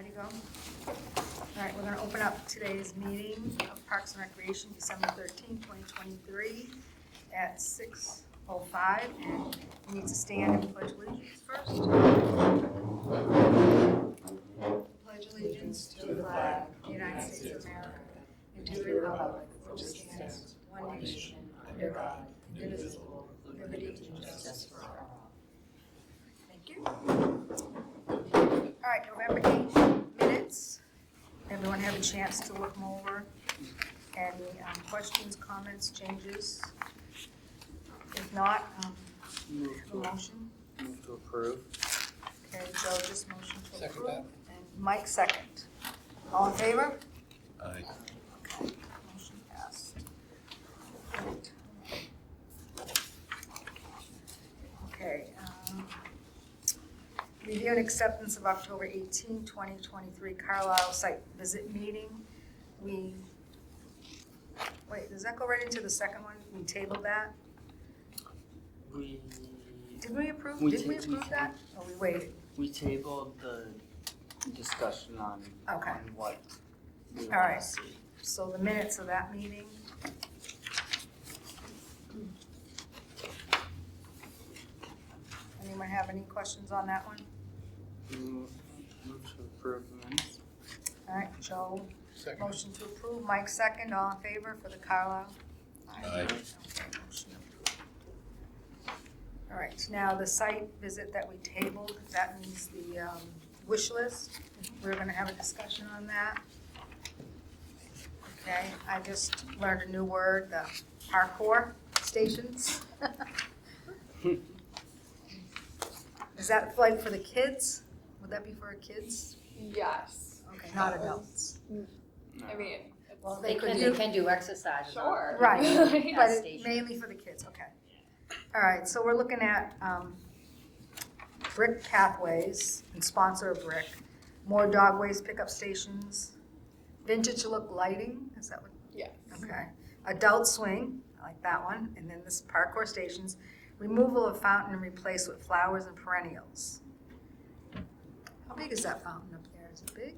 Ready to go? All right, we're gonna open up today's meeting of Parks and Recreation, December 13, 2023, at 6:05, and we need to stand and pledge allegiance first. Pledge allegiance to the flag of the United States of America, and to the republic which stands one nation, under God, indivisible, with liberty and justice for all. Thank you. All right, November 8th, minutes. Everyone have a chance to look them over. Any questions, comments, changes? If not, have a motion. Move to approve. Okay, Joe just motion to Second approve. that. And Mike second. All in favor? Aye. Okay, motion passed. Right. Okay, review and acceptance of October 18, 2023 Carlisle site visit meeting. Wait, does that go right into the second one? We tabled that? Did we approve that? Or we waited? We tabled the discussion on Okay. what we All want right. to see. So the minutes of that meeting. Anyone have any questions on that one? Move to approve the minutes. All right, Joe, Second. motion to approve, Mike second, all in favor for the Carlisle? Aye. Okay, motion approved. All right, now the site visit that we tabled, that means the wish list. We're gonna have a discussion on that. Okay, I just learned a new word, the parkour stations. Is that like for the kids? Would that be for kids? Yes. Okay, not adults. I mean, Well, They they could can do exercises. Sure. Right, Yeah. but station. it's mainly for the kids, okay. All right, so we're looking at brick pathways and sponsor a brick, more dogways, pickup stations, vintage look lighting, is that what? Yes. Okay. Adult swing, I like that one, and then this parkour stations, removal of fountain and replace with flowers and perennials. How big is that fountain up there? Is it big?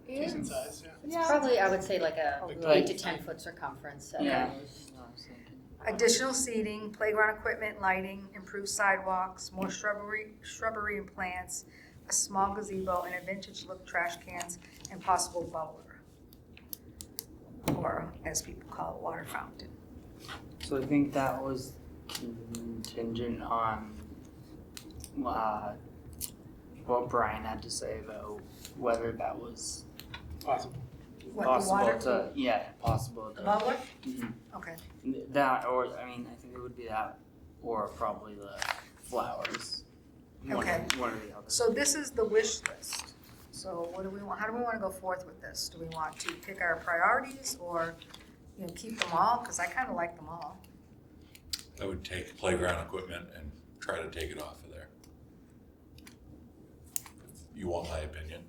Decent size, yeah. Yeah. Probably, I would say like a Like- 8 to 10 foot circumference. Yeah. I was thinking. Additional seating, playground equipment, lighting, improved sidewalks, more shrubbery and plants, a small gazebo, and a vintage look trash cans, and possible bubbler. Or, as people call it, water fountain. So I think that was contingent on what Brian had to say about whether that was Possible. What, the possible water? possible The to. bubbler? Mhm. Okay, That, or, I mean, I think it would be that, or probably the flowers. Okay. One or the other. so this is the wish list. So what do we want, how do we want to go forth with this? Do we want to pick our priorities or, keep them all? Because I kind of like them all. I would take playground equipment and try to take it off of there. If you want my opinion.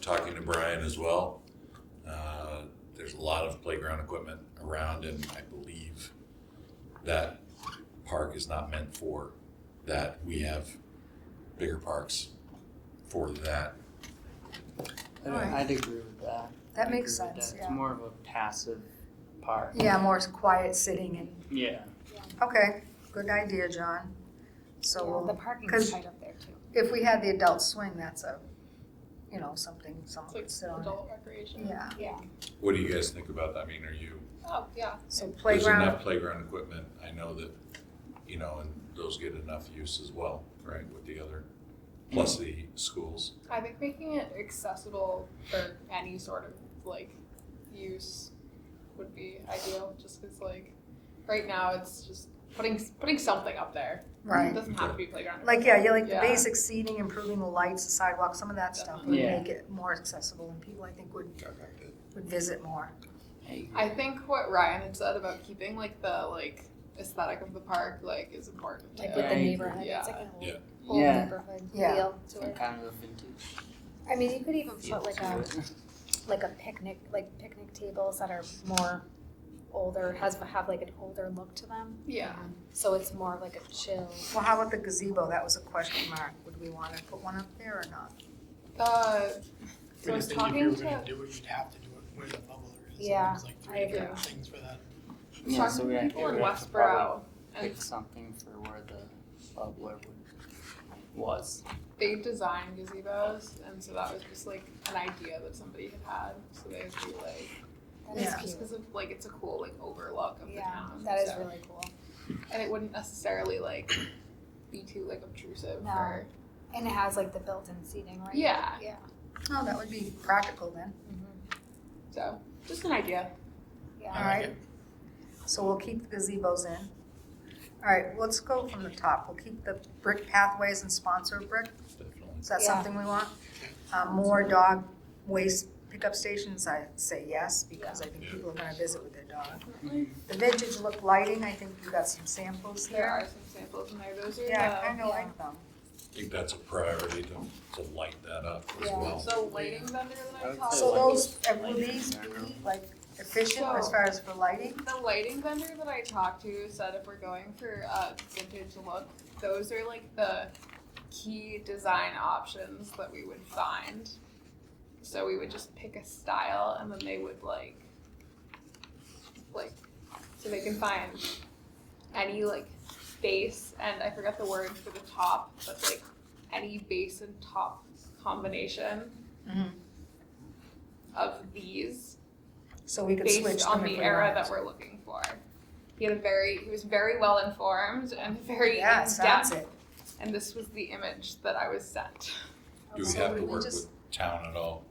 Talking to Brian as well, there's a lot of playground equipment around, and I believe that park is not meant for that. We have bigger parks for that. I'd agree with that. That I'd makes agree with sense, that. yeah. It's more of a passive park. Yeah, more quiet sitting and, Yeah. okay, good idea, John. So Yeah, we'll the parking's 'cause- tight up there too. if we had the adult swing, that's something someone It's like would sit on. adult recreation. Yeah, Yeah. What do you guys think about that? I mean, are you, Oh, yeah. so there's playground, enough playground equipment, I know that, and those get enough use as well, right, with the other, plus the schools. I think making it accessible for any sort of use would be ideal. Just because right now it's just putting something up there. It right. doesn't have to be playground. Like, yeah, the Yeah. basic seating, improving the lights, the sidewalks, some of that stuff would Yeah. make it more accessible and people, I think, would Okay. visit more. I think what Ryan had said about keeping the aesthetic of the park is important. Like too. with I the agree. neighborhood, Yeah. it's like a Yeah. whole Yeah. neighborhood Yeah. feel to Some it. kind of a vintage I mean, you could even feel put to it. like a picnic tables that are more older, have like an older look to them. Yeah. So it's more of like a chill. Well, how about the gazebo? That was a question mark. Would we want to put one up there or not? So I I was just think if you talking were to, gonna do it, you'd have to do it where the bubbler is. Yeah, There's like I three different agree. things for that. Yeah, talking so to we people in would have to Westboro, probably and pick something for where the bubbler was. they design gazebos, and so that was just like an idea that somebody had. So they would be like, That is Yeah. just cute. because of like it's a cool like overlook of the Yeah, town. that is so- really cool. and it wouldn't necessarily like be too like obtrusive No. for And it has like the built-in seating, right? Yeah. Yeah. Oh, that would be practical then. so just an idea. Yeah. All right. So we'll keep the gazebos in. All right, let's go from the top. We'll keep the brick pathways and sponsor brick. Definitely. Is that Yeah. something we want? More dog waste pickup stations, I say yes, because I think Yeah. people are gonna visit with their dog. The vintage look lighting, I think you got some samples There there. are some samples in there. Those are Yeah, the I kinda like them. I think that's a priority to light that up as Yeah. well. so lighting vendor that I I would talked say So to. those, will lighting these in general. be like efficient as far as for lighting? The lighting vendor that I talked to said if we're going for a vintage look, those are like the key design options that we would find. So we would just pick a style and then they would like so they can find any like base and I forgot the word for the top, but like any base and top combination Mhm. of these So we could switch based them on if the we era wanted that to. we're looking for. He was very well informed and very Yeah, in sounds depth, it. and this was the image that I was sent. Do we So have to we work just- with town at all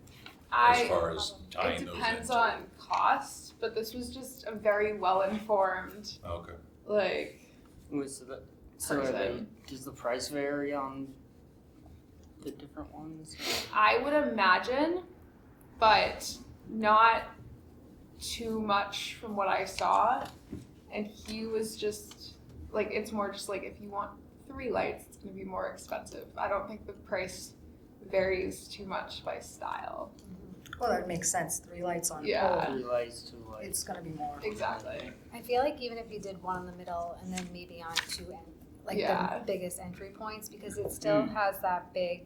as I far as it tying those in? depends on cost, but this was just a very well informed Okay. like Wait, so are they, person. does the price vary on the different ones? I would imagine, but not too much from what I saw. And he was just like, it's more just like if you want 3 lights, it's gonna be more expensive. I don't think the price varies too much by style. Well, that makes sense, 3 lights on a Yeah. pole, 3 lights to like. it's gonna be more. Exactly. I feel like even if you did one in the middle and then maybe on 2 like Yeah. the biggest entry points, because it still has that big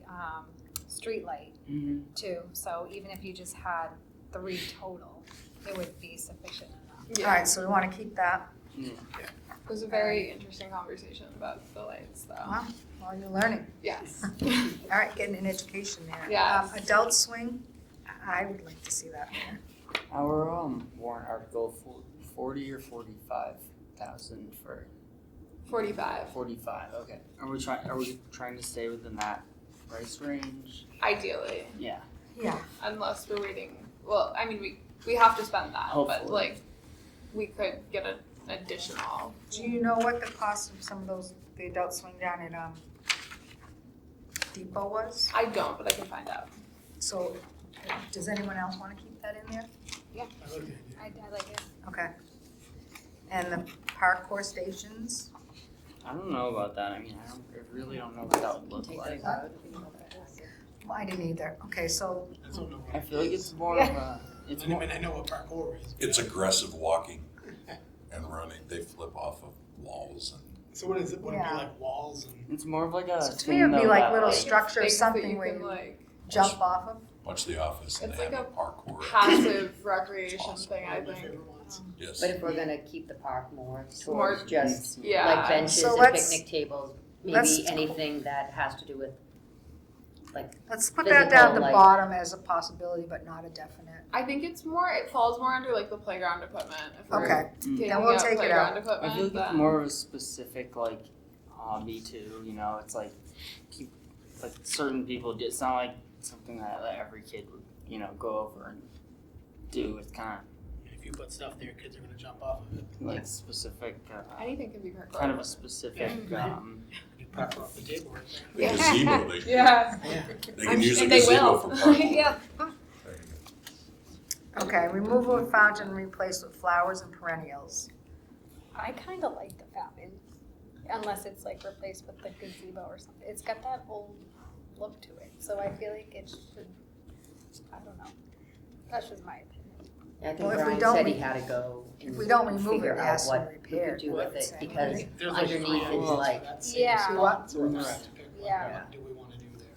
street light Mhm. too. So even if you just had 3 total, it would be sufficient enough. Yeah. Alright, so we wanna keep that. It was a very interesting conversation about the lights though. Wow, well, you're learning. Yes. Alright, getting an education there. Yes. Adult swing, I would like to see that there. Our warrant article 40 or 45,000 for 45. 45. Okay. Are we trying to stay within that price range? Ideally. Yeah. Yeah, Unless we're waiting. Well, I mean, we have to spend that, but Hopefully. like we could get an additional. do you know what the cost of some of those, the adult swing down at Depot was? I don't, but I can find out. So, does anyone else wanna keep that in there? I like the idea. I like it. Okay. And the parkour stations, I don't know about that. I mean, I really don't know what that would look like. well, I didn't either, okay, so, I don't know what I it feel like is. it's more of a. It's I more. mean, I know what parkour is. but- It's aggressive walking and running. They flip off of walls and So what is it? Would it Yeah. be like walls and? It's more of like a. So to thing me, it'd be though like that, little Like, structure, things something that you where can you like jump off of. watch The Office and It's they have like a parkour. passive recreation Awesome. thing. I One of my think. favorite ones. Yes. But if we're gonna keep the park more More- towards just Yeah. like benches So and let's- picnic tables, let's- maybe anything that has to do with, like, Let's put that down at the Physical, like- bottom as a possibility, but not a definite. I think it's more. It falls more under like the playground equipment. If we're Okay, taking then we'll out take it playground out. equipment, I feel like then it's more of a specific like hobby too. You know, it's like like certain people do. It's not like something that every kid would go over and do. It's kind If you put stuff there, kids are gonna jump off of it. of like specific. anything can be parkour. Kind of a specific. You parkour off the table right there. The gazebo, they Yeah. they can use the and they gazebo will. for parkour. Yeah. There you go. Okay, removal of fountain, replaced with flowers and perennials. I kind of like the fountain, unless it's like replaced with the gazebo or something. It's got that old look to it, so I feel like it should. I don't know. That's just my opinion. I think Well, if we Brian don't said he re- had to go If and we don't remove it, figure it out has to be what we could repaired. do with it, because There's like underneath three is angles like, to that Yeah. same spot, so we're gonna have to pick like, Yeah. what do we wanna do there?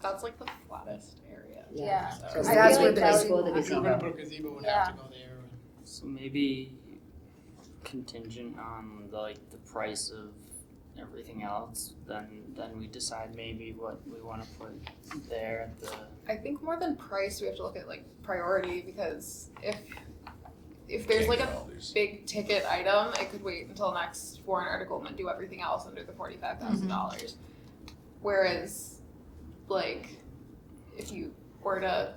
That's like the flattest area. Yeah. So Because I that's feel where like the that gazebo would- the if you're gonna gazebo. put a gazebo, would Yeah. have to go there and. So maybe contingent on the price of everything else, then we decide maybe what we want to put there at the. I think more than price, we have to look at like priority, because if there's like Can't a get all these. big ticket item, it could wait until next warrant article and then do everything else under the $45,000. Whereas, like, if you were to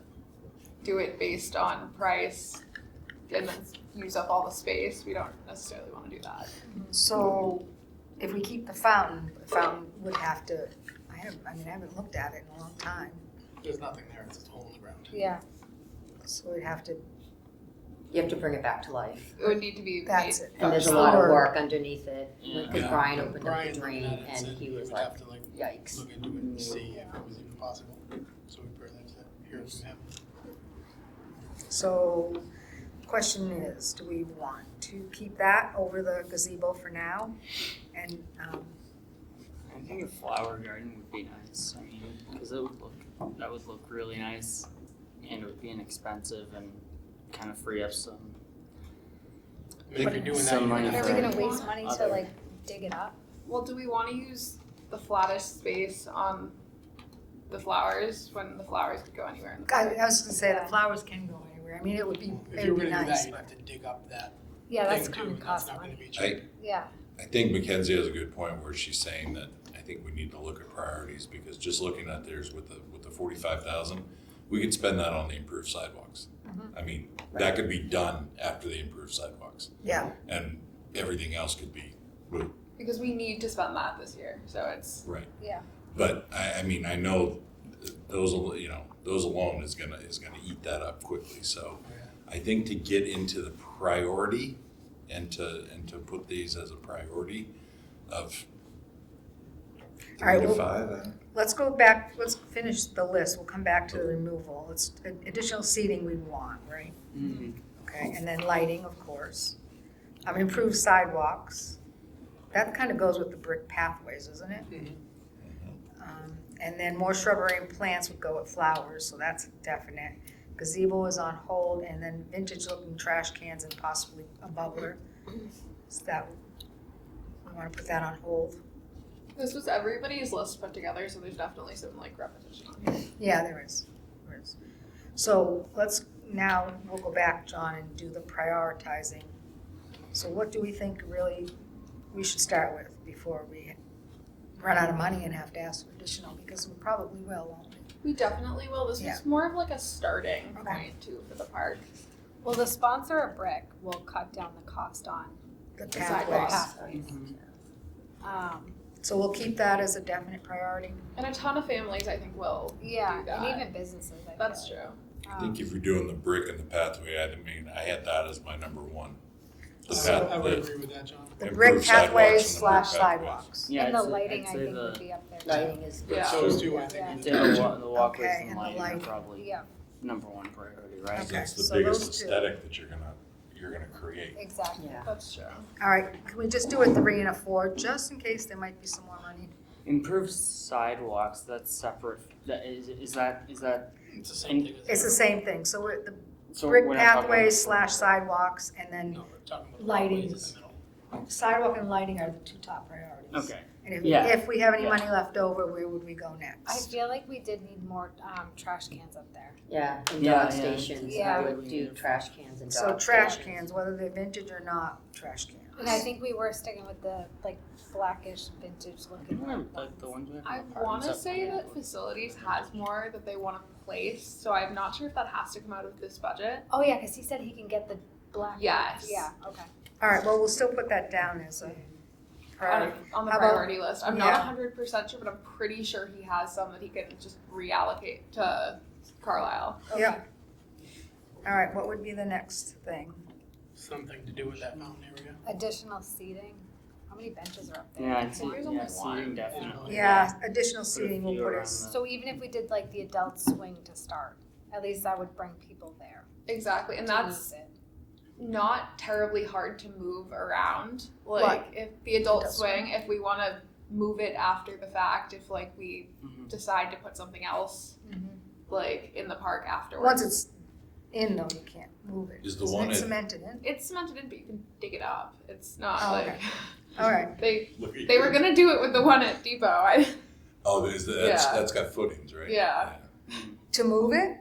do it based on price and then use up all the space, we don't necessarily want to do that. So if we keep the fountain would have to, I haven't looked at it in a long time. There's nothing there, it's a hole in the ground. Yeah. So we'd have to, you have to bring it back to life. It would need to be That's made. it. And there's a lot of Or- work underneath it, Yeah. because Yeah. Brian opened up Brian the looked drain at it and said he we was would like, have to like yikes. look into it and see if it was even possible, so we probably have to hear from him. so question is, do we want to keep that over the gazebo for now? And, I think a flower garden would be nice. I mean, because that would look really nice, and it would be inexpensive and kind of free up some. I mean, if you're doing that, Some you're money gonna Are have we to. gonna waste money to Other- like dig it up? Well, do we want to use the flattest space on the flowers when the flowers could go anywhere in the I park? was gonna say, the flowers can go anywhere. I mean, it would be, If it you would were be gonna do nice. that, you'd have to dig up that Yeah, that's thing too, gonna and that's cost not gonna money. be cheap. Yeah. I think Mackenzie has a good point where she's saying that I think we need to look at priorities, because just looking at theirs with the 45,000, we could spend that on the improved sidewalks. I mean, that could be done after the improved sidewalks, Yeah, and everything else could be, Because we need to spend that this year, so it's right. Yeah. But I mean, I know those alone is gonna eat that up quickly, so I think to get into the priority and to put these as a priority of All right, 3 to well- 5, let's go back, let's finish the list. We'll come back to the removal. It's additional seating we want, right? Okay, and then lighting, of course. Improved sidewalks. That kind of goes with the brick pathways, isn't it? And then more shrubbery and plants would go with flowers, so that's definite. Gazebo is on hold, and then vintage looking trash cans and possibly a bubbler. Is that, we wanna put that on hold? this was everybody's list put together, so there's definitely some like repetition on here. Yeah, there is. So we'll go back, John, and do the prioritizing. So what do we think really we should start with before we run out of money and have to ask for additional, because we probably will, won't we? We definitely will. This Yeah. was more of like a starting Okay. point too for the park. Well, the sponsor of brick will cut down the cost on The The pathways. sidewalks. Um, So we'll keep that as a definite priority. And a ton of families I think will yeah, do that. and even businesses. I feel That's like. true. I think if you're doing the brick and the pathway, I had that as my number one. The I would path, agree with that, John. The Improved brick pathways sidewalks / and the brick pathways. sidewalks. Yeah, And the I'd say- lighting, I'd I say think, the would be up there. Lighting is good. Yeah. Those two, I Yeah. think. I'd are say the- the walkways Okay, and and the lighting are lighting. probably Yeah, number one priority, right? Okay. That's the so biggest those two. aesthetic that you're gonna create. exactly. Yeah. That's true. All right, can we just do a 3 and a 4, just in case there might be some more money? Improved sidewalks, that's separate. Is that It's the same thing as. It's the same thing, so we're the so brick we're not talking pathways about- / sidewalks, and then No, we're talking about the Lighting. walkways in the middle. sidewalk and lighting are the 2 top priorities. Okay. And Yeah. if we have any Yeah. money left over, where would we go I next? feel like we did need more trash cans up there. Yeah, and Yeah, dog yeah. stations, Yeah. I would do trash cans and So dog trash stations. cans, whether they're vintage or not, trash cans. And I think we were sticking with the like blackish vintage looking. Like the ones we have in I the want to apartments say up that facilities has more that they want to place, so I'm not sure if that has to come out of this budget. Oh yeah, because he said he can get the black. Yes. Yeah. Okay. All right, well, we'll still put that down as a priority. On the How about- priority list. I'm yeah. not 100% sure, but I'm pretty sure he has some that he can just reallocate to Carlisle. Okay. Yeah. All right, what would be the next thing? Something to do with that mountain area. Additional seating. How many benches are up there? Yeah, I'd say There's only seating one. definitely. Yeah, additional Put a seating will few put around us, So even if we did like the adult swing to start, at least I would bring people there. Exactly, and to that's use it. not terribly hard to move around. Like Right. if the adult Adult swing, if we want to move it after the fact, if like we Mhm. decide to put something else like in the park afterwards. Once it's in though, you can't move it. Is the Isn't one it at- cemented in? It's cemented in, but you can dig it up. It's not Oh, like okay. All right. Look at they were you. gonna do it with the one at Depot. Oh, that's Yeah. that's got footings, right? Yeah. To move it?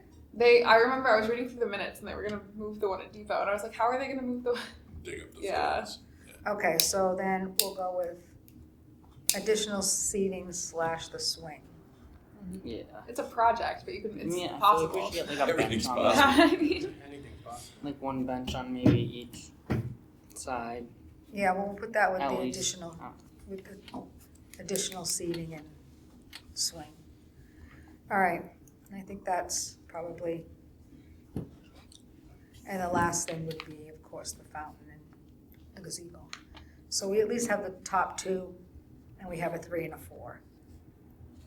I remember I was reading through the minutes and they were gonna move the one at Depot, and I was like, how are they gonna move the? Dig up the Yeah. footings. Okay, so then we'll go with additional seating / the swing. Yeah. It's a project, but you can. I It's mean, I feel like possible. we should get like a Everything's bench on possible. Yeah, I mean, Anything's possible. like one bench on maybe each side. Yeah, well, we'll put that with At the least. additional, Oh. with the additional seating and swing. All right, I think that's probably, and the last thing would be, of course, the fountain and the gazebo. So we at least have the top two, and we have a 3 and a 4.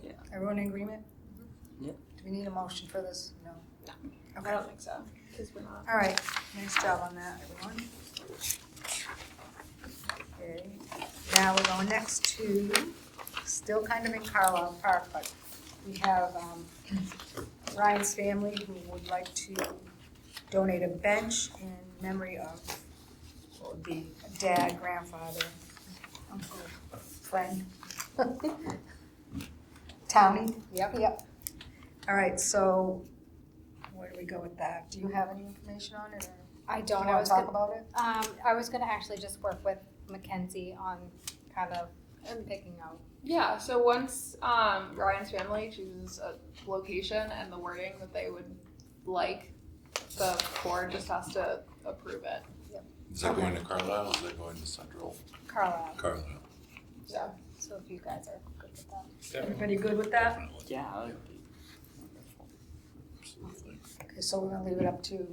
Yeah. Everyone in agreement? Yep. Do we need a motion for this? No. I Okay. don't think so because we're not. All right, nice job on that, everyone. Okay, now we're going next to, still kind of in Carlisle Park, but we have Ryan's family who would like to donate a bench in memory of what would be a dad, grandfather, uncle, friend. Townie? Yep. All right, so where do we go with that? Do you have any information on it, or I do don't. you I want was to talk gonna, about it? I was gonna actually just work with Mackenzie on kind of picking out. Yeah. So once Ryan's family chooses a location and the wording that they would like, the board just has to approve it. Is that going to Carlisle? Is that going to Central Carlisle. Carlisle? So So if you guys are good with that. Everybody good with that? Yeah, that would be wonderful. Absolutely. Okay, so we're gonna leave it up to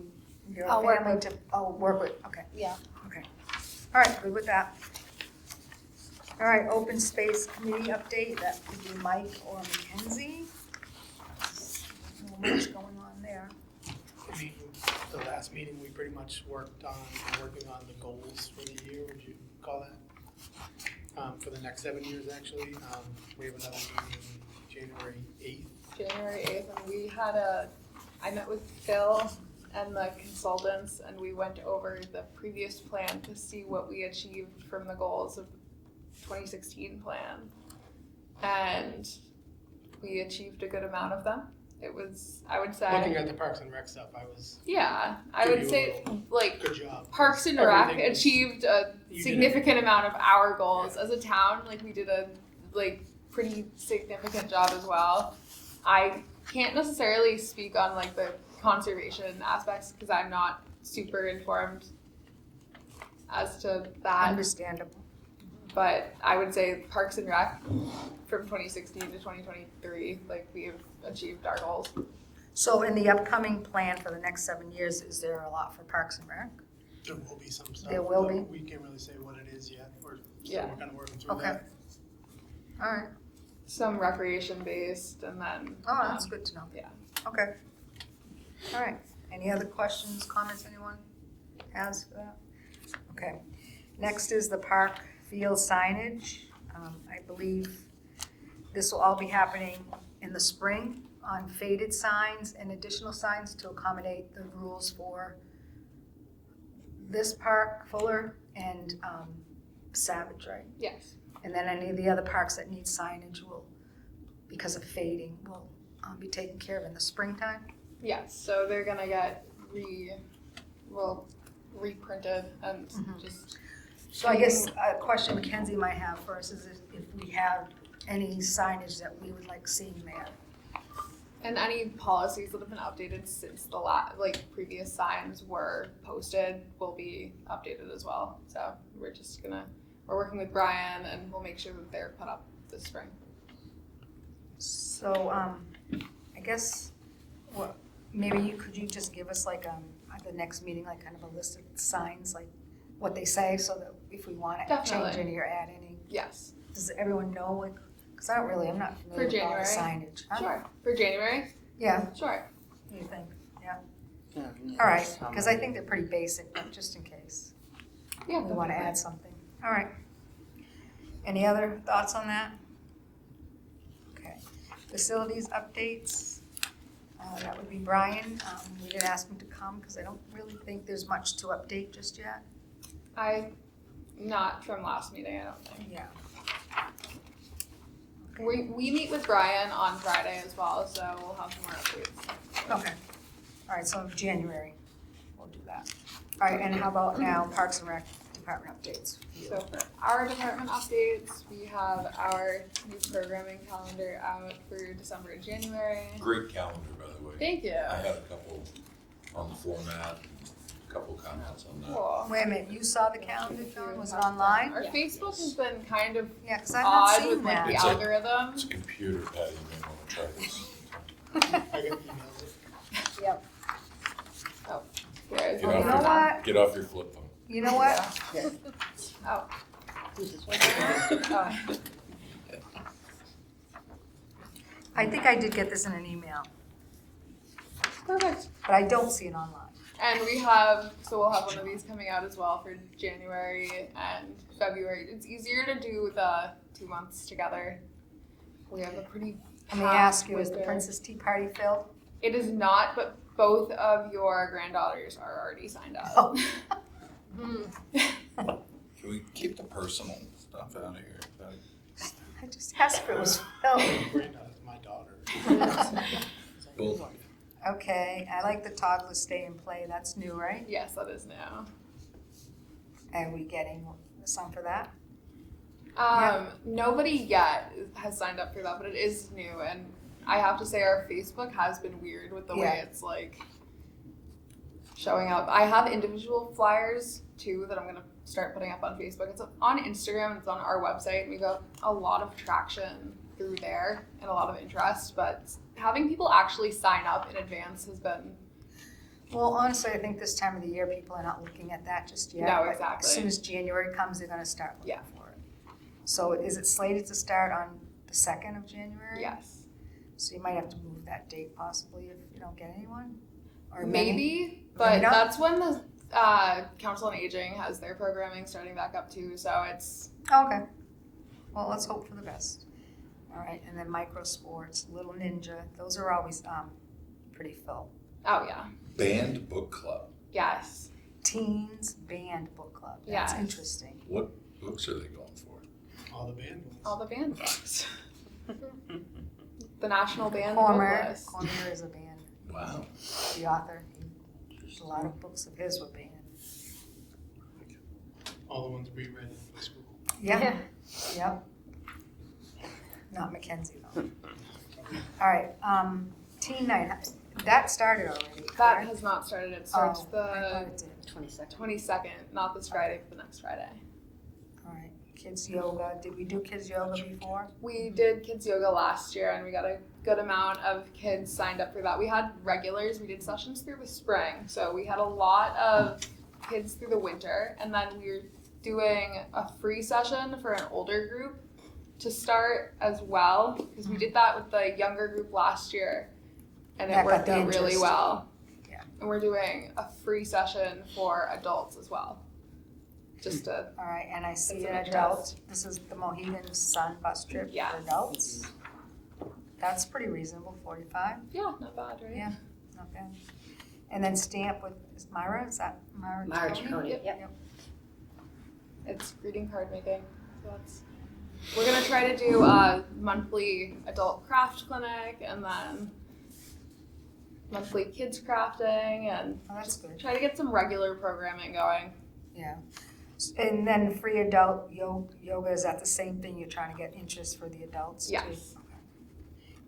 your I'll work family to, work with, okay. Yeah. Okay. All right, good with that. All right, open space committee update, that could be Mike or Mackenzie. Not much going on there. I mean, the last meeting, we pretty much working on the goals for the year, would you call that? For the next 7 years, actually. We have another meeting January 8th. January 8th, and I met with Phil and the consultants, and we went over the previous plan to see what we achieved from the goals of 2016 plan. And we achieved a good amount of them. It was, I would say, Looking at the Parks and Rec stuff, I was, yeah, I Give would you a say, like, good job. Parks and Rec Everything was- achieved a You did significant amount of our goals as a town. Like we did a pretty significant job as well. I can't necessarily speak on like the conservation aspects because I'm not super informed as to that. Understandable. But I would say Parks and Rec from 2016 to 2023, like we have achieved our goals. So in the upcoming plan for the next 7 years, is there a lot for Parks and Rec? There will be some stuff. There will but be? We can't really say what it is yet. We're Yeah. kind of working through Okay. that. All right, Some recreation based, and then oh, that's good to know. yeah. Okay. All right, any other questions, comments anyone has for that? Okay, next is the park field signage. I believe this will all be happening in the spring on faded signs and additional signs to accommodate the rules for this park, Fuller, and Savage, right? Yes. And then any of the other parks that need signage will, because of fading, will be taken care of in the springtime. Yes, so they're gonna get reprinted and Mhm. just. So I guess a question Mackenzie might have for us is if we have any signage that we would like seeing there. And any policies that have been updated since the previous signs were posted will be updated as well. So we're working with Brian and we'll make sure that they're put up this spring. So, I guess, maybe could you just give us like, at the next meeting, like kind of a list of signs, like what they say, so that if we want to change Definitely. any or add any, Yes. does everyone know, like, because I'm not familiar with all the January? signage. Huh? Sure. For January? Yeah, Sure. You think? Yeah, All right, just how because I many- think they're pretty basic, but just in case Yeah. we want to add something. All right. Any other thoughts on that? Okay. Facilities updates. That would be Brian. We did ask him to come because I don't really think there's much to update just yet. Not from last meeting, I don't think. Yeah. We meet with Brian on Friday as well, so we'll have some more updates. Okay. All right, so January, we'll do that. All right, and how about now Parks and Rec department updates? So for our department updates, we have our new programming calendar out for December and January. Great calendar, by the way. Thank you. I had a couple on the format, a couple comments on that. Cool. Wait a minute, you saw the calendar, John? Was it online? Our Facebook has been kind of Yeah, because I've not odd seen with like that. the It's a- algorithm. It's a computer, Patty, you may want to try this. I got emailed it. Yep. There's Get You off know your- what? Get off your flip phone. You know what? Oh. I think I did get this in an email, Perfect. but I don't see it online. And we'll have one of these coming out as well for January and February. It's easier to do the 2 months together. We have a pretty Let me ask you, is the winter. Princess Tea Party filled? It is not, but both of your granddaughters are already signed up. Oh. Can we keep the personal stuff out of here, Patty? I just asked if it was filled. Granddaughter's my daughter. Both. Okay, I like the toddler stay and play, that's new, right? Yes, that is now. Are we getting some for that? Nobody yet has signed up for that, but it is new, and I have to say our Facebook has been weird with the Yeah. way it's like showing up. I have individual flyers too that I'm gonna start putting up on Facebook. It's on Instagram and it's on our website, and we got a lot of traction through there and a lot of interest, but having people actually sign up in advance has been Well, honestly, I think this time of the year, people are not looking at that just yet. No, but exactly. As soon as January comes, they're gonna start looking Yeah. for it. So is it slated to start on the 2nd of January? yes. So you might have to move that date possibly if you don't get anyone? Or many? Maybe, but Maybe not. that's when the Council on Aging has their programming starting back up too, so it's Okay. Well, let's hope for the best. All right, and then micro sports, Little Ninja, those are always pretty full. oh yeah. Band book club. Yes. Teens Band Book Club, that's Yes. interesting. What books are they going for? All the band ones. All the band books. The National Band Cormier, Book List. Cormier is a band, Wow. the author, a lot of books of his were banned. All the ones we read in high school. Yeah, yep. Not Mackenzie though. All right, teen night, that started already, That correct? has not started. It starts Oh, I thought the it did. 22nd, not this Friday, but the next Friday. All right, kids yoga, did we do kids yoga before? We did kids yoga last year and we got a good amount of kids signed up for that. We had regulars, we did sessions through the spring, so we had a lot of kids through the winter, and then we were doing a free session for an older group to start as well, because we did that with the younger group last year and it That got worked the out really interest. well. Yeah. And we're doing a free session for adults as well. Just to, All right, and I see It's an an adult, interest. this is the Mohegan Sun bus trip Yeah. for adults. That's pretty reasonable, 45, yeah, not bad, right? Yeah. not bad. And then stamp with, is that Myra Myra Tony? Tricone, yep. It's greeting card making. So that's. We're gonna try to do a monthly adult craft clinic and then monthly kids crafting and Oh, that's good, try to get some regular programming going. yeah. And then free adult yoga, is that the same thing, you're trying to get interest for the adults too? Yes. Okay.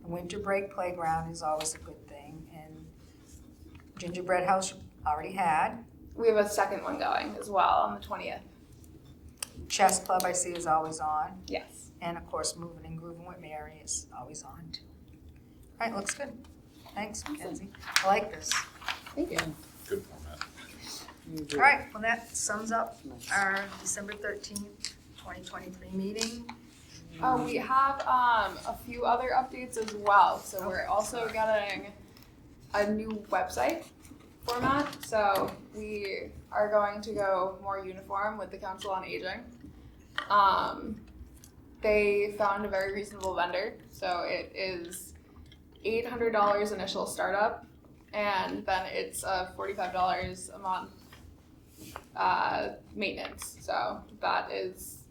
And winter break playground is always a good thing, and gingerbread house you already had. We have a second one going as well on the 20th. Chess club I see is always on. Yes. And of course, moving and grooving with Mary is always on too. All right, looks good. Thanks, Mackenzie. I like this. Thank you. Good format. All right, well, that sums up our December 13th, 2023 meeting. We have a few other updates as well. So we're also getting a new website format. So we are going to go more uniform with the Council on Aging. They found a very reasonable vendor. So it is $800 initial startup, and then it's $45 a month maintenance. So that is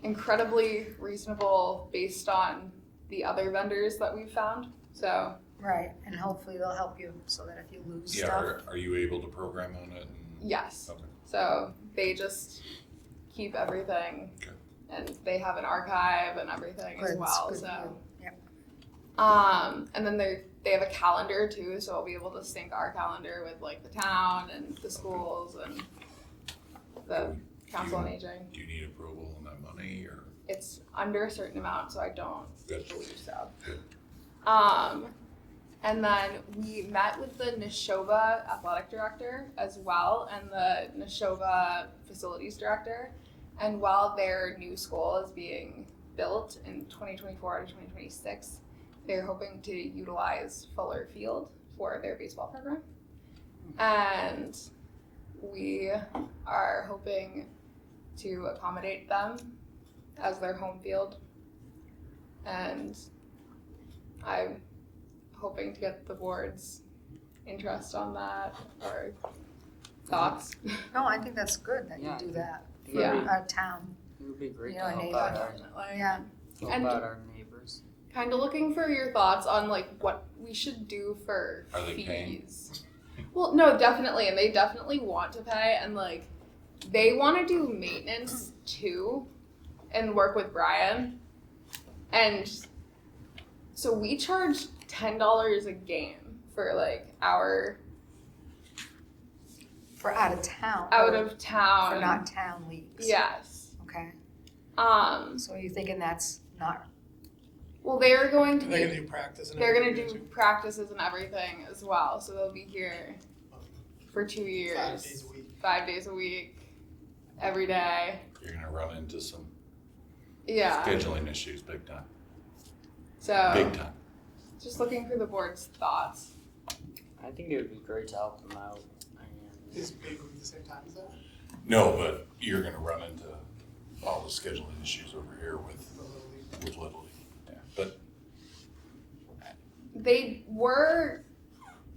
incredibly reasonable based on the other vendors that we've found. So Right, and hopefully they'll help you so that if you lose Yeah, stuff. are you able to program on it? yes, Okay. so they just keep everything, Okay. and they have an archive and everything as Good, well. good So, for you. Yep. and then they have a calendar too, so I'll be able to sync our calendar with like the town and the schools and the Council on Aging. Do you need approval on that money or? It's under a certain amount, so I don't Good. believe so. Good. And then we met with the Neshoba athletic director as well and the Neshoba facilities director. And while their new school is being built in 2024 to 2026, they're hoping to utilize Fuller Field for their baseball program. And we are hoping to accommodate them as their home field. And I'm hoping to get the board's interest on that or thoughts. No, I think that's good that you Yeah. do that. Yeah. Our town, It would be great You to know, help neighbor. out our, yeah. And- our neighbors. Kind of looking for your thoughts on like what we should do for Are they fees. paying? Well, no, definitely, and they definitely want to pay, and like they want to do maintenance too, and work with Brian, and so we charge $10 a game for like our For out of town. out or of town. For not town leagues. Yes. Okay, So are you thinking that's not, well, they're going to They're be. gonna do practice and They're gonna everything do too? practices and everything as well, so they'll be here for 2 years, 5 days a week. 5 days a week, every day. You're gonna run into some Yeah. scheduling issues big time, So big time. just looking for the board's thoughts. I think it would be great to help them out. I mean, Is big week the same time as that? No, but you're gonna run into all the scheduling issues over here with The Little League? Little League. Yeah, but They were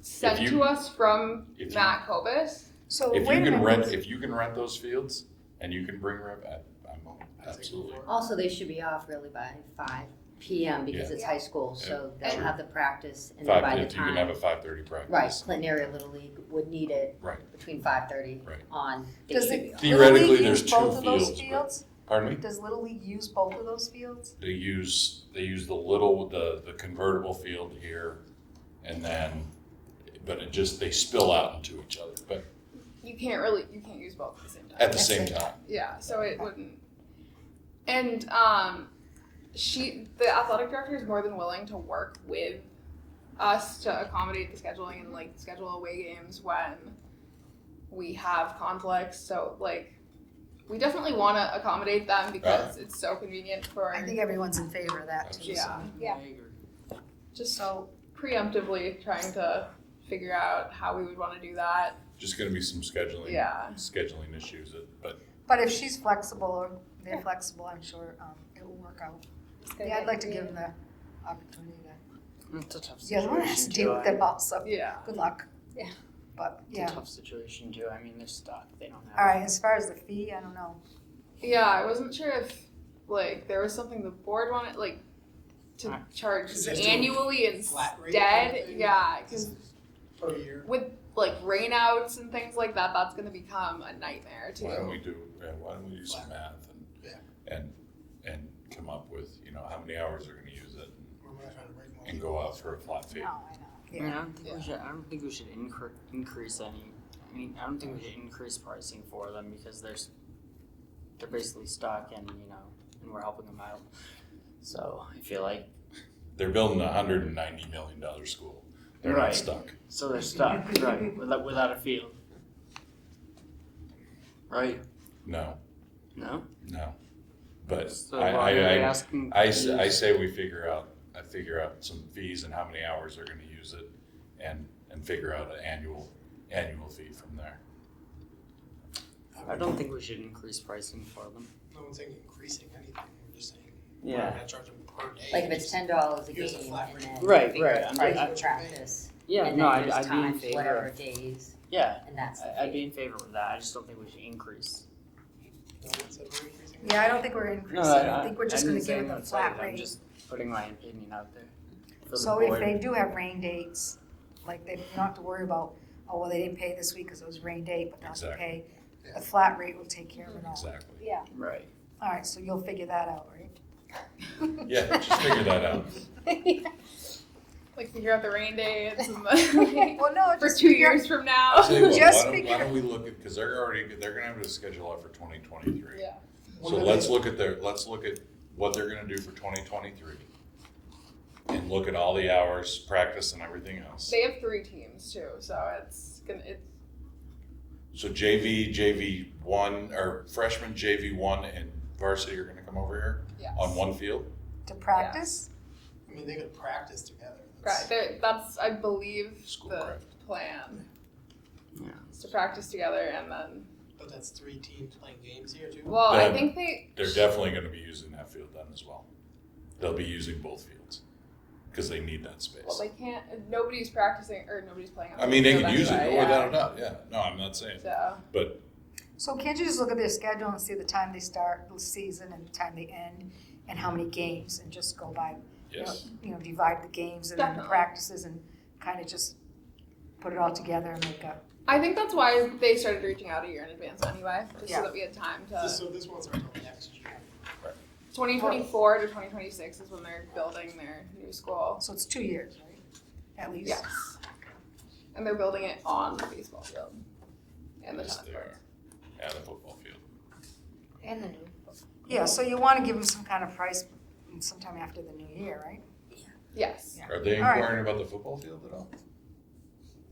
sent If you- to us from if you- Matt Kobus. so if wait you a can minute. rent, if you can rent those fields and you can bring I'm I think absolutely. before. Also, they should be off really by 5 p.m. because Yeah. it's high school, so they'll And- have the practice, and then by the If you can have time, a 5:30 practice. right, Clinton Area Little League would need it Right. between 5:30 Right. on. They Does should it, be off. Theoretically, Little League there's use 2 both of those fields, but- fields? Pardon me? Does Little League use both of those fields? They use the convertible field here, and then, but it just, they spill out into each other, but You can't use both at the same time. at the same time. Yeah, so it wouldn't. And the athletic director is more than willing to work with us to accommodate the scheduling and like schedule away games when we have conflicts. So like, we definitely want to accommodate them because it's so convenient for I think everyone's in favor of that too. Yeah. Yeah. I agree. just So, preemptively trying to figure out how we would want to do that. Just gonna be some scheduling issues, but but if she's flexible or they're flexible, I'm sure it will work out. Yeah, I'd like to give them the opportunity to, It's a tough the other one has situation to deal too. with them also. Yeah. Good luck. Yeah. But, It's a yeah. tough situation too. I mean, they're stuck. They don't have. All right, as far as the fee, I don't know. Yeah, I wasn't sure if like there was something the board wanted like to charge Is it annually flat rate instead. kind of thing? Yeah, because Per year? with like rainouts and things like that, that's going to become a nightmare too. why don't we do some math and come up with, how many hours they're gonna use it We're not trying to break more. and go out for a flat fee. No, I know. I mean, Yeah. I don't think we should increase any. I mean, I don't think we should increase pricing for them because they're basically stuck, and and we're helping them out. So I feel like They're building a $190 million school. They're Right. not stuck. so they're stuck, right? Without a field, right? No. But So why are they I asking? say I figure out some fees and how many hours they're gonna use it, and figure out an annual fee from there. I don't think we should increase pricing for them. No one's saying increasing anything, we're just saying, we're Yeah. gonna charge them per day. Like if it's $10 a Here's a game flat and rate. then Right, figure right. out the price I'm- for practice. Yeah, And no, then there's I'd be in times, favor whatever of, days, yeah, and that's the I'd fee. be in favor of that. I just don't think we should increase. No one said we're increasing. Yeah, I don't think we're increasing, I think we're just gonna give it a flat I'm rate. just putting my opinion out there. For the So if board. they do have rain dates, like they don't have to worry about, oh, well, they didn't pay this week because it was rain date, but not to Exactly. pay. The flat rate will take care of it all. Exactly. Yeah. Right. All right, so you'll figure that out, right? Yeah, just figure that out. Like figure out the rain dates and the, Well, no, for just 2 figure- years from now. I'll tell you what, Just why figure- don't we look at, because they're gonna have a schedule out for 2023. Yeah. So let's look at what they're gonna do for 2023. And look at all the hours, practice and everything else. They have 3 teams too, so it's So JV1, or freshman JV1 and varsity are gonna come over here yes. on one field? To practice? I mean, they could practice together. Right. That's I believe School the prep. plan. Yeah. Is to practice together and then But that's 3 teams playing games here too? well, I Then think they They're definitely gonna be using that field then as well. They'll be using both fields, because they need that space. well they can't nobody's practicing or nobody's playing on I the mean, they field can use it, anyway, without a doubt, yeah. No, I'm not saying, So but So can't you just look at their schedule and see the time they start the season and the time they end and how many games and just go by, yes, divide the games and then the Definitely. practices and kind of just put it all together and make a, I think that's why they started reaching out a year in advance anyway, just Yeah. so that we had time to So this one's until next year. 2024 to 2026 is when they're building their new school. so it's 2 years, right? At least? Yes. And they're building it on the baseball field and the yes, tennis they courts. are, and the football field. And the new. Yeah, so you want to give them some kind of price sometime after the new year, right? Yes. Yeah. Are they All right. inquiring about the football field at all?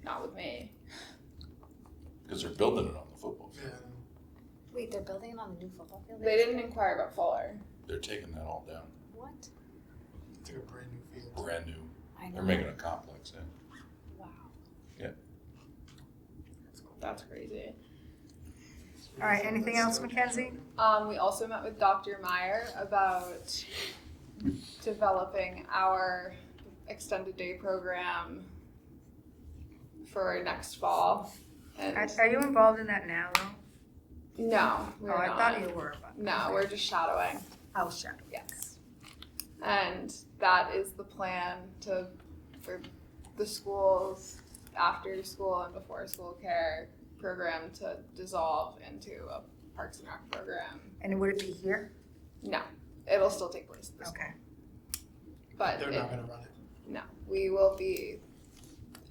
Not with me. Because they're building it on the football field. Yeah. Wait, they're building it on the new football field? They didn't inquire about Fuller. They're taking that all down, What? It's like a brand new field. brand new. I know. They're making a complex, yeah. Wow. That's crazy. All right, anything else, Mackenzie? We also met with Dr. Meyer about developing our extended day program for next fall. And Are you involved in that now, though? no, we're Oh, I not. thought you were, but. No, we're just shadowing. House shadow. Yes. And that is the plan for the schools after school and before school care program to dissolve into a Parks and Rec program. And would it be here? No, it'll still take place at the school. Okay. But They're not gonna run it. no, we will be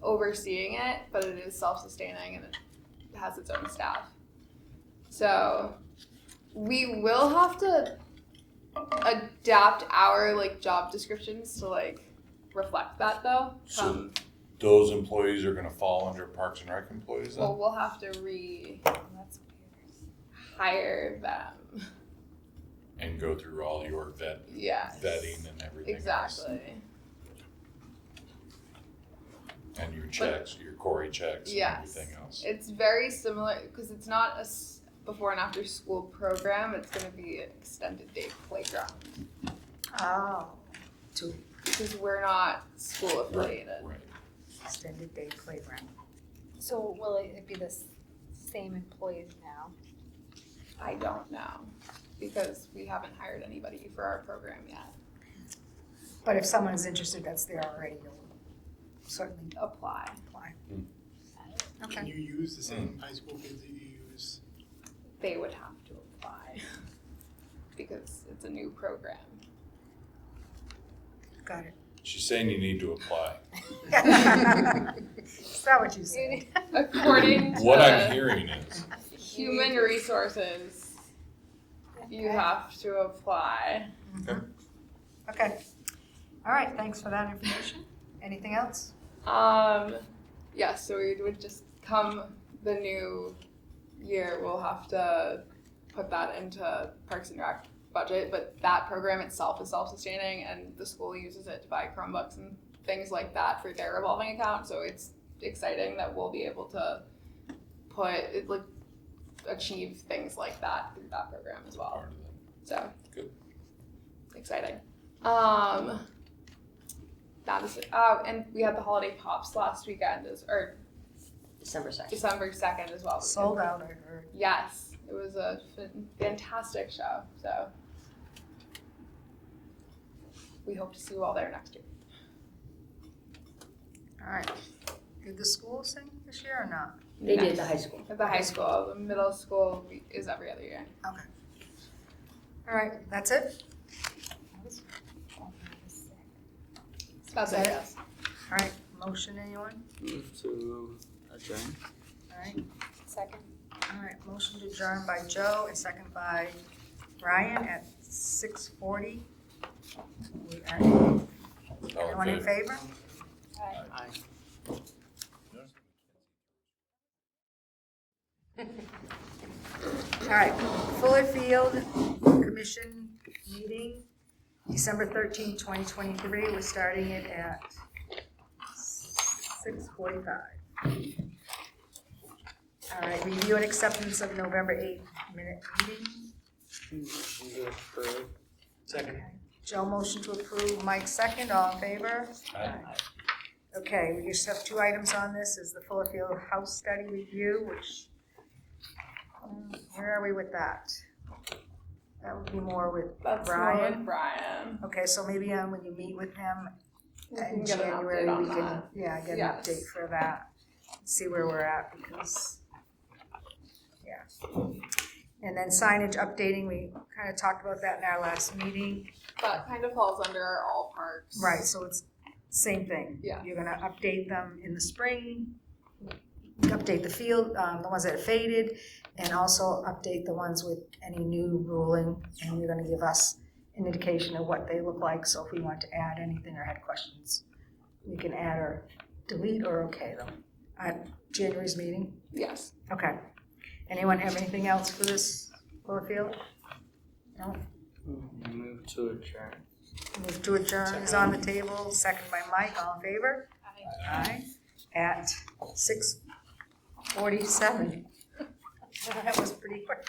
overseeing it, but it is self-sustaining and it has its own staff. So we will have to adapt our job descriptions to reflect that though. So those employees are gonna fall under Parks and Rec employees then? Well, we'll have to Oh, that's hire them. And go through all your Yes. vetting and everything else? Exactly. And your checks, your Cory checks and Yes. everything else. It's very similar because it's not a before and after school program. It's going to be an extended day playground Oh, because we're not school affiliated. Right. extended day playground. So will it be the same employees now? I don't know because we haven't hired anybody for our program yet. But if someone is interested that's there already, you'll certainly Apply. apply. Can Okay. you use the same high school kids that you use? They would have to apply because it's a new program. Got it. She's saying you need to apply. Is that what you said? According to What I'm hearing is, human resources, you have to apply. Okay. All right, thanks for that information. Anything else? Yeah, so we would just come the new year, we'll have to put that into Parks and Rec budget, but that program itself is self-sustaining and the school uses it to buy Chromebooks and things like that for their revolving account. So it's exciting that we'll be able to achieve things like that through that program as well. Part of that. So Good. exciting. That is and we had the holiday pops last weekend or December 2nd. December 2nd as well. Sold out, I heard. Yes, it was a fantastic show. So we hope to see you all there next year. All right. Did the school sing this year or not? They did the high school. At the high school. The middle school is every other year. Okay. All right, that's it? That's it. Yes. All right, motion, anyone? Move to adjourn. All right, Second. all right, motion to adjourn by Joe and second by Ryan at 6:40. We are, All anyone in favor? Aye. All right, Fuller Field Commission meeting, December 13, 2023. We're starting it at 6:45. All right, review and acceptance of November 8th minute meeting. Motion to approve. Second. Joe motion to approve, Mike second, all in favor? Aye. Okay, we just have two items on this, is the Fuller Field House Study Review, which, where are we with that? That would be more with That's more Brian. with Brian. Okay, so maybe when you meet with him We can in get an January, update on we can, that. get an Yes. update for that. See where we're at, because, yeah. And then signage updating, we kind of talked about that in our last meeting. That kind of falls under our all parks. Right, so it's same thing. Yeah. You're gonna update them in the spring, update the field, the ones that are faded, and also update the ones with any new ruling, and you're gonna give us an indication of what they look like, so if we want to add anything or had questions, we can add or delete or okay them at January's meeting. Yes. Okay. Anyone have anything else for this Fuller Field? No? Move to adjourn. Move to adjourn is on the table, second by Mike, all in favor? Aye. At 6:47. That was pretty quick.